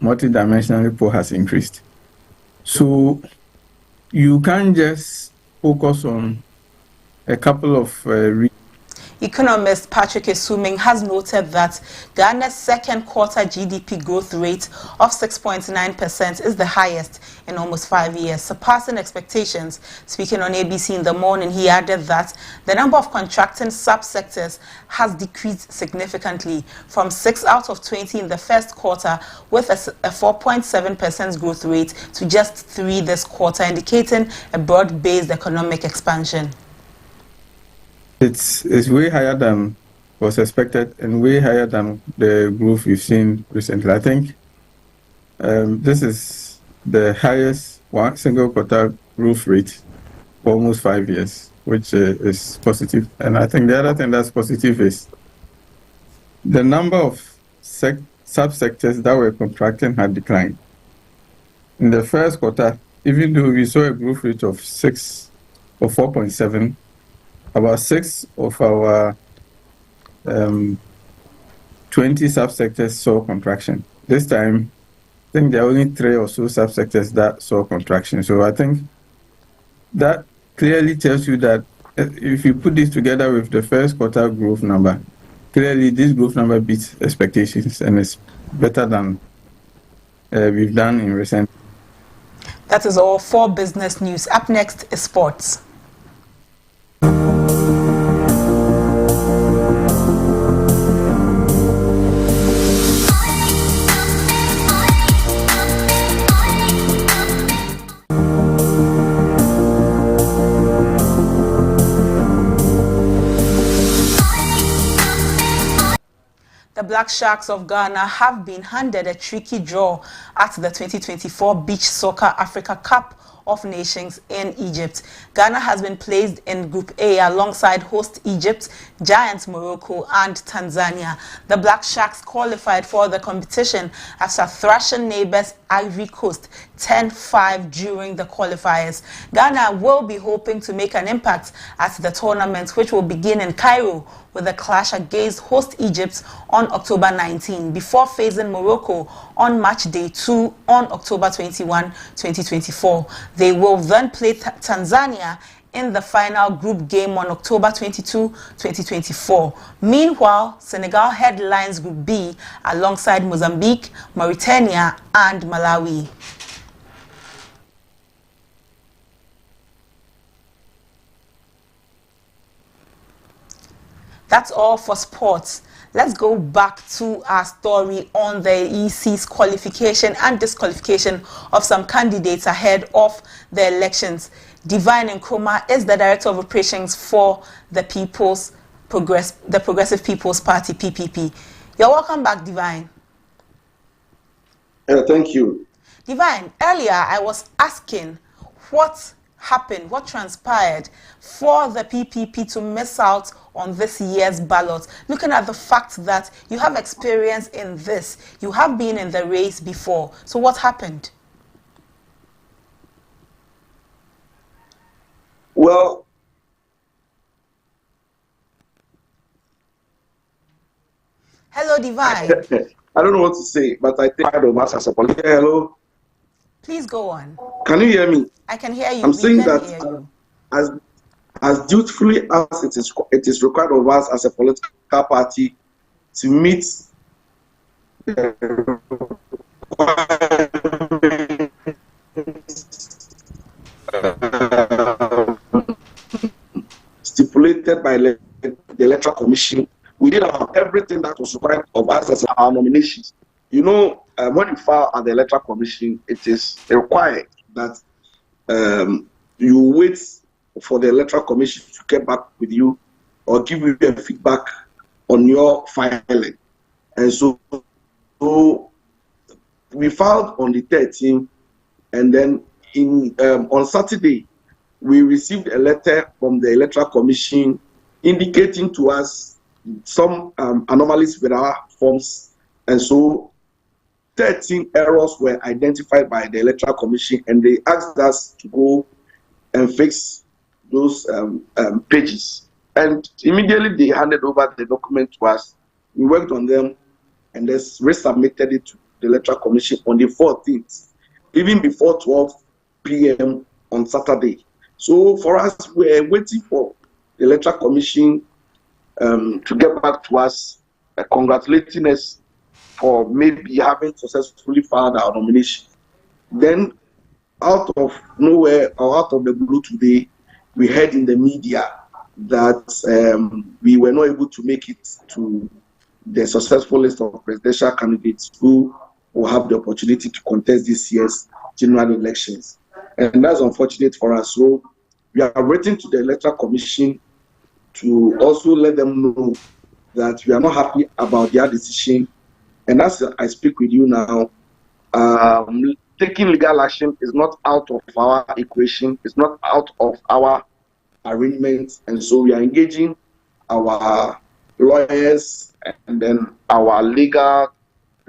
multidimensionally poor has increased. So you can't just focus on a couple of Economist Patrick Isumeng has noted that Ghana's second quarter GDP growth rate of 6.9% is the highest in almost 5 years, surpassing expectations. Speaking on ABC in the morning, he added that the number of contracting subsectors has decreased significantly from 6 out of 20 in the first quarter, with a 4.7% growth rate, to just 3 this quarter, indicating a broad-based economic expansion. It's way higher than was expected and way higher than the growth we've seen recently. I think this is the highest single quarter growth rate for almost 5 years, which is positive. And I think the other thing that's positive is the number of subsectors that were contracting had declined. In the first quarter, even though we saw a growth rate of 6 or 4.7, about 6 of our 20 subsectors saw contraction. This time, I think there are only 3 or so subsectors that saw contraction. So I think that clearly tells you that if you put this together with the first quarter growth number, clearly this growth number beats expectations and is better than we've done in recent. That is all for business news. Up next is sports. Black Sharks of Ghana have been handed a tricky draw at the 2024 Beach Soccer Africa Cup of Nations in Egypt. Ghana has been placed in Group A alongside host Egypt, giant Morocco and Tanzania. The Black Sharks qualified for the competition after thrashing neighbors Ivory Coast 10-5 during the qualifiers. Ghana will be hoping to make an impact at the tournament, which will begin in Cairo with a clash against host Egypt on October 19 before facing Morocco on match day 2 on October 21, 2024. They will then play Tanzania in the final group game on October 22, 2024. Meanwhile, Senegal headlines Group B alongside Mozambique, Mauritania, and Malawi. That's all for sports. Let's go back to our story on the EC's qualification and disqualification of some candidates ahead of the elections. Divine Nkrumah is the Director of Operations for the Progressive People's Party, PPP. You're welcome back, Divine. Thank you. Divine, earlier I was asking what happened, what transpired for the PPP to miss out on this year's ballot, looking at the fact that you have experience in this, you have been in the race before. So what happened? Well, hello, Divine. I don't know what to say, but I think of us as a politician. Hello. Please go on. Can you hear me? I can hear you. I'm saying that as dutifully as it is required of us as a political party to meet the stipulated by the Electoral Commission, we did everything that was required of us as our nominations. You know, when you file at the Electoral Commission, it is required that you wait for the Electoral Commission to get back with you or give you a feedback on your filing. And so we filed on the 13th, and then on Saturday, we received a letter from the Electoral Commission indicating to us some anomalies with our forms. And so 13 errors were identified by the Electoral Commission, and they asked us to go and fix those pages. And immediately they handed over the document to us. We worked on them and then resubmitted it to the Electoral Commission on the 14th, even before 12 p.m. on Saturday. So for us, we're waiting for the Electoral Commission to get back to us, congratulating us for maybe having successfully filed our nomination. Then, out of nowhere or out of the blue today, we heard in the media that we were not able to make it to the successful list of presidential candidates who will have the opportunity to contest this year's general elections. And that's unfortunate for us. So we are waiting to the Electoral Commission to also let them know that we are not happy about their decision. And as I speak with you now, taking legal action is not out of our equation, it's not out of our arrangements. And so we are engaging our lawyers and then our legal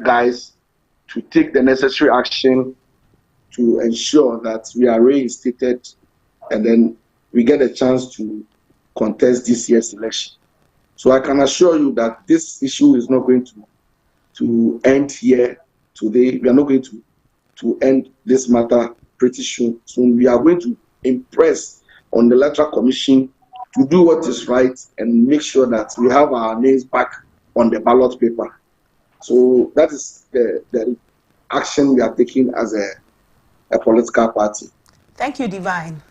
guys to take the necessary action to ensure that we are reinstated and then we get a chance to contest this year's election. So I can assure you that this issue is not going to end here today. We are not going to end this matter pretty soon. So we are going to impress on the Electoral Commission to do what is right and make sure that we have our names back on the ballot paper. So that is the action we are taking as a political party. Thank you, Divine.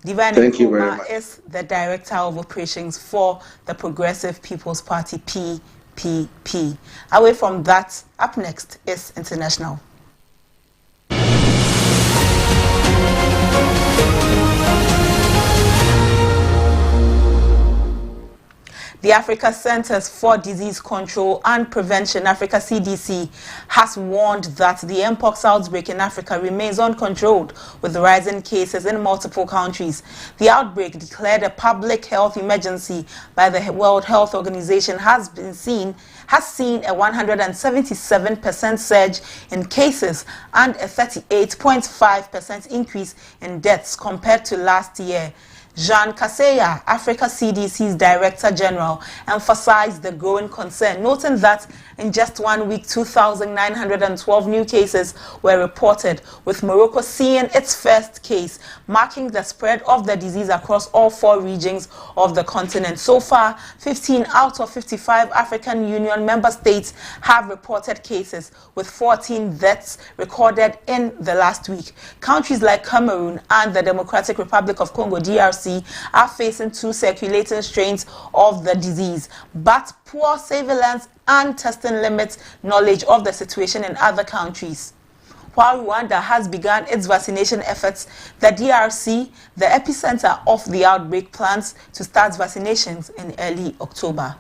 Divine Nkrumah is the Director of Operations for the Progressive People's Party, PPP. Away from that, up next is International. The Africa Centers for Disease Control and Prevention, Africa CDC, has warned that the mpox outbreak in Africa remains uncontrolled with rising cases in multiple countries. The outbreak, declared a public health emergency by the World Health Organization, has seen a 177% surge in cases and a 38.5% increase in deaths compared to last year. Jean Kaseya, Africa CDC's Director General, emphasized the growing concern, noting that in just 1 week, 2,912 new cases were reported, with Morocco seeing its first case, marking the spread of the disease across all 4 regions of the continent. So far, 15 out of 55 African Union member states have reported cases, with 14 deaths recorded in the last week. Countries like Cameroon and the Democratic Republic of Congo, DRC, are facing 2 circulating strains of the disease, but poor surveillance and testing limits knowledge of the situation in other countries. While Rwanda has begun its vaccination efforts, the DRC, the epicenter of the outbreak, plans to start vaccinations in early October.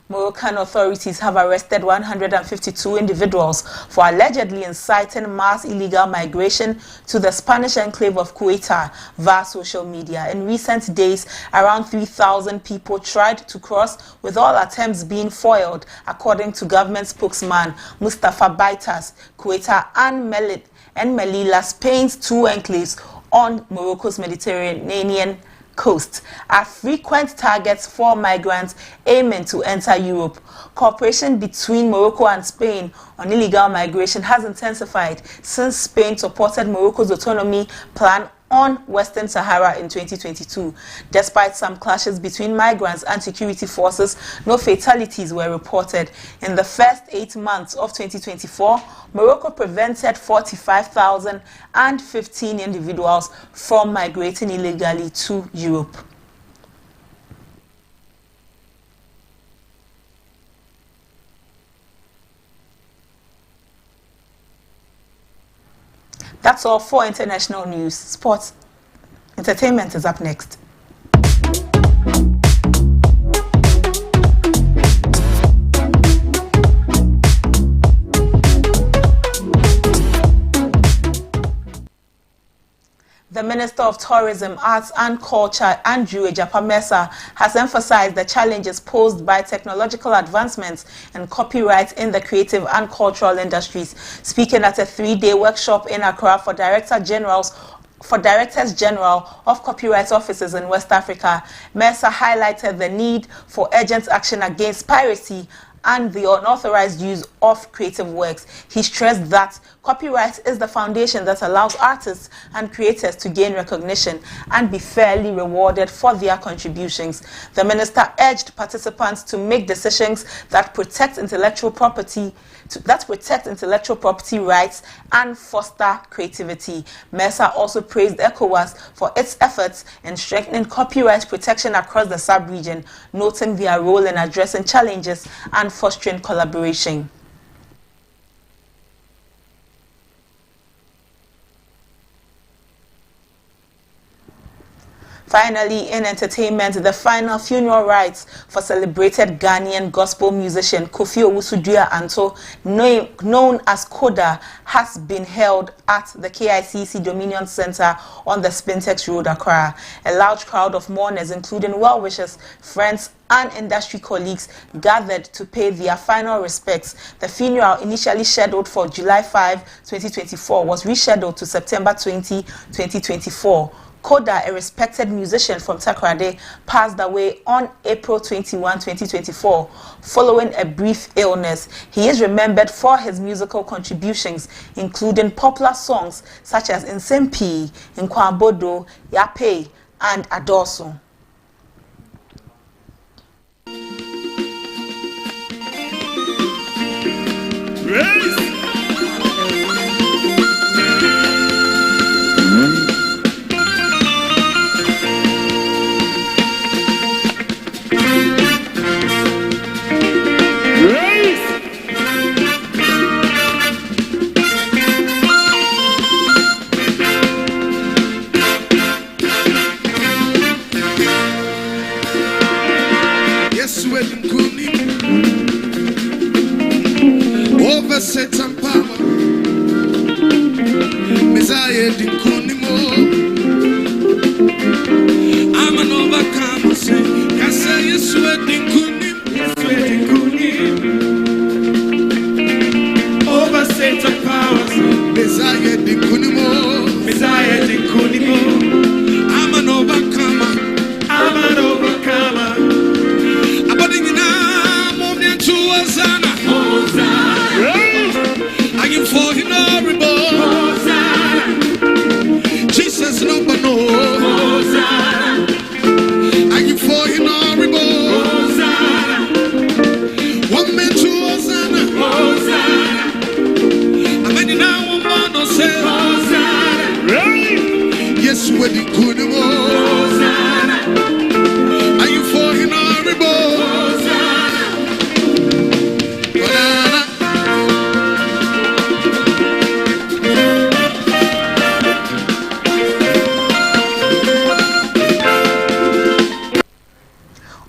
Moroccan authorities have arrested 152 individuals for allegedly inciting mass illegal migration to the Spanish enclave of Ceuta via social media. In recent days, around 3,000 people tried to cross, with all attempts being foiled, according to government spokesman Mustafa Baitas. Ceuta and Melilla, Spain's 2 enclaves on Morocco's Mediterranean coast, are frequent targets for migrants aiming to enter Europe. Cooperation between Morocco and Spain on illegal migration has intensified since Spain supported Morocco's autonomy plan on Western Sahara in 2022. Despite some clashes between migrants and security forces, no fatalities were reported. In the first 8 months of 2024, Morocco prevented 45,015 individuals from migrating illegally to Europe. That's all for international news. Sports, entertainment is up next. The Minister of Tourism, Arts and Culture, Andrew Ejapamesa, has emphasized the challenges posed by technological advancements and copyright in the creative and cultural industries. Speaking at a 3-day workshop in Accra for Directors General of Copyright Offices in West Africa, Mesa highlighted the need for urgent action against piracy and the unauthorized use of creative works. He stressed that copyright is the foundation that allows artists and creators to gain recognition and be fairly rewarded for their contributions. The minister urged participants to make decisions that protect intellectual property rights and foster creativity. Mesa also praised ECOWAS for its efforts in strengthening copyright protection across the sub-region, noting their role in addressing challenges and fostering collaboration. Finally, in entertainment, the final funeral rites for celebrated Ghanaian gospel musician Kofi Owusu Anto, known as Koda, has been held at the KICC Dominion Center on the Spintex Road, Accra. A large crowd of mourners, including well-wishers, friends, and industry colleagues, gathered to pay their final respects. The funeral, initially scheduled for July 5, 2024, was rescheduled to September 20, 2024. Koda, a respected musician from Takoradi, passed away on April 21, 2024, following a brief illness. He is remembered for his musical contributions, including popular songs such as Nsempi, Nkwambodo, Yape, and Adoso.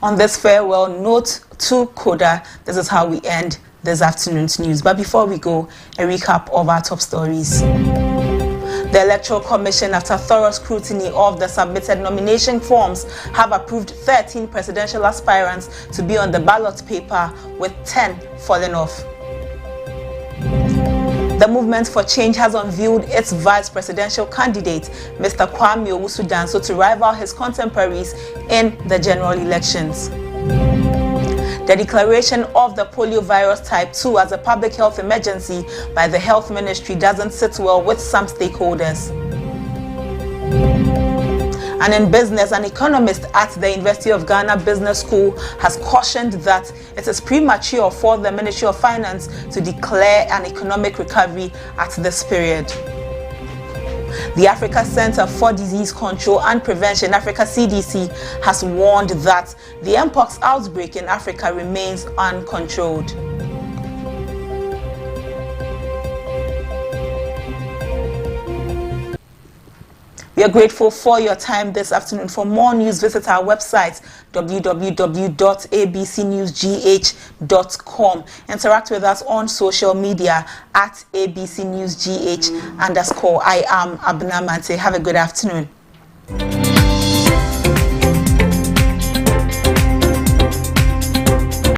On this farewell note to Koda, this is how we end this afternoon's news. But before we go, a recap of our top stories. The Electoral Commission, after thorough scrutiny of the submitted nomination forms, have approved 13 presidential aspirants to be on the ballot paper, with 10 falling off. The Movement for Change has unveiled its vice presidential candidate, Mr. Kwame Owusu-Danso, to rival his contemporaries in the general elections. The declaration of the poliovirus type 2 as a public health emergency by the Health Ministry doesn't sit well with some stakeholders. And in business, an economist at the University of Ghana Business School has cautioned that it is premature for the Ministry of Finance to declare an economic recovery at this period. The Africa Center for Disease Control and Prevention, Africa CDC, has warned that the mpox outbreak in Africa remains uncontrolled. We are grateful for your time this afternoon. For more news, visit our website, www.abcnewsgh.com. Interact with us on social media at abcnewsgh_. I am Abna Mante. Have a good afternoon.